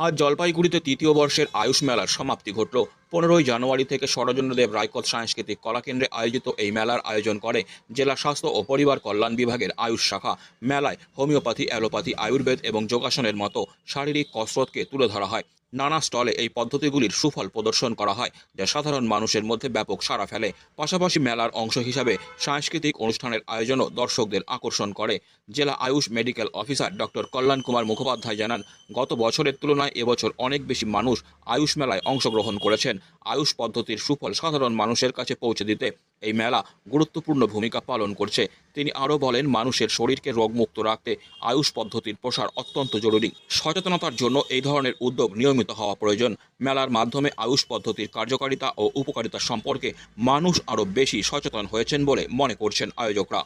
আজ জলপাইগুড়িতে তৃতীয় বর্ষের আয়ুষ মেলার সমাপ্তি ঘটল। 15ই জানুয়ারি থেকে শরৎচন্দ্রদেব রায়কোট সাংস্কৃতিক কলাকেন্দ্রে আয়োজিত এই মেলার আয়োজন করে জেলা স্বাস্থ্য ও পরিবার কল্যাণ বিভাগের আয়ুষ শাখা। মেলায় হোমিওপ্যাথি, অ্যালোপ্যাথি, আয়ুর্বেদ এবং যোগাসনের মতো শারীরিক কসরতকে তুলে ধরা হয়। নানা স্টলে এই পদ্ধতিগুলির সুফল প্রদর্শন করা হয়, যা সাধারণ মানুষের মধ্যে ব্যাপক সাড়া ফেলে। পাশাপাশি মেলার অংশ হিসাবে সাংস্কৃতিক অনুষ্ঠানের আয়োজনও দর্শকদের আকর্ষণ করে। জেলা আয়ুষ মেডিকেল অফিসার ডক্টর কল্যাণ কুমার মুখোপাধ্যায় জানান, গত বছরের তুলনায় এবছর অনেক বেশি মানুষ আয়ুষ মেলায় অংশগ্রহণ করেছেন। আয়ুষ পদ্ধতির সুফল সাধারণ মানুষের কাছে পৌঁছে দিতে এই মেলা গুরুত্বপূর্ণ ভূমিকা পালন করছে। তিনি আরও বলেন, মানুষের শরীরকে রোগমুক্ত রাখতে আয়ুষ পদ্ধতির প্রসার অত্যন্ত জরুরি। সচেতনতার জন্য এই ধরনের উদ্যোগ নিয়মিত হওয়া প্রয়োজন। মেলার মাধ্যমে আয়ুষ পদ্ধতির কার্যকারিতা ও উপকারিতা সম্পর্কে মানুষ আরও বেশি সচেতন হয়েছেন বলে মনে করছেন আয়োজকরা।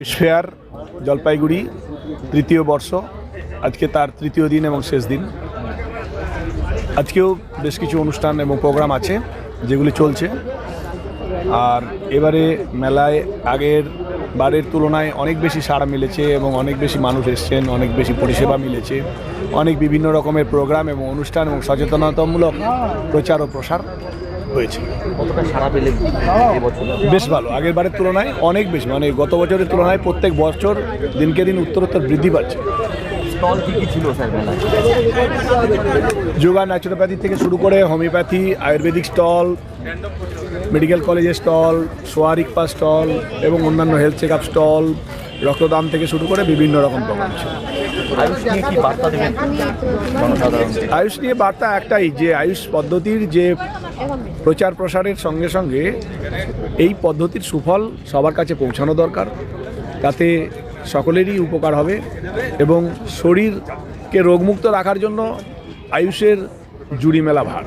ফেয়ার জলপাইগুড়ি তৃতীয় বর্ষ, আজকে তার তৃতীয় দিন এবং শেষ দিন। আজকেও বেশ কিছু অনুষ্ঠান এবং প্রোগ্রাম আছে যেগুলি চলছে। আর এবারে মেলায় আগের বারের তুলনায় অনেক বেশি সাড়া মিলেছে এবং অনেক বেশি মানুষ এসছেন, অনেক বেশি পরিষেবা মিলেছে। অনেক বিভিন্ন রকমের প্রোগ্রাম এবং অনুষ্ঠান এবং সচেতনতামূলক প্রচার ও প্রসার হয়েছে। কতটা সাড়া পেলে বেশ ভালো, আগের বারের তুলনায় অনেক বেশি, মানে গত বছরের তুলনায় প্রত্যেক বছর দিনকে দিন উত্তরোত্তর বৃদ্ধি পাচ্ছে। স্টল কী ছিল স্যার মেলায়? যোগা, ন্যাচুরোপ্যাথি থেকে শুরু করে হোমিওপ্যাথি, আয়ুর্বেদিক স্টল, মেডিকেল কলেজের স্টল, সোয়ারিকপা স্টল এবং অন্যান্য হেলথ চেক আপ স্টল, রক্তদান থেকে শুরু করে বিভিন্ন রকম প্রোগ্রাম ছিল। আয়ুষ নিয়ে কি বার্তা দেবেন জনসাধারণকে? আয়ুষ নিয়ে বার্তা একটাই, যে আয়ুষ পদ্ধতির যে প্রচার প্রসারের সঙ্গে সঙ্গে এই পদ্ধতির সুফল সবার কাছে পৌঁছানো দরকার, তাতে সকলেরই উপকার হবে এবং শরীরকে রোগমুক্ত রাখার জন্য আয়ুষের জুড়ি মেলা ভার।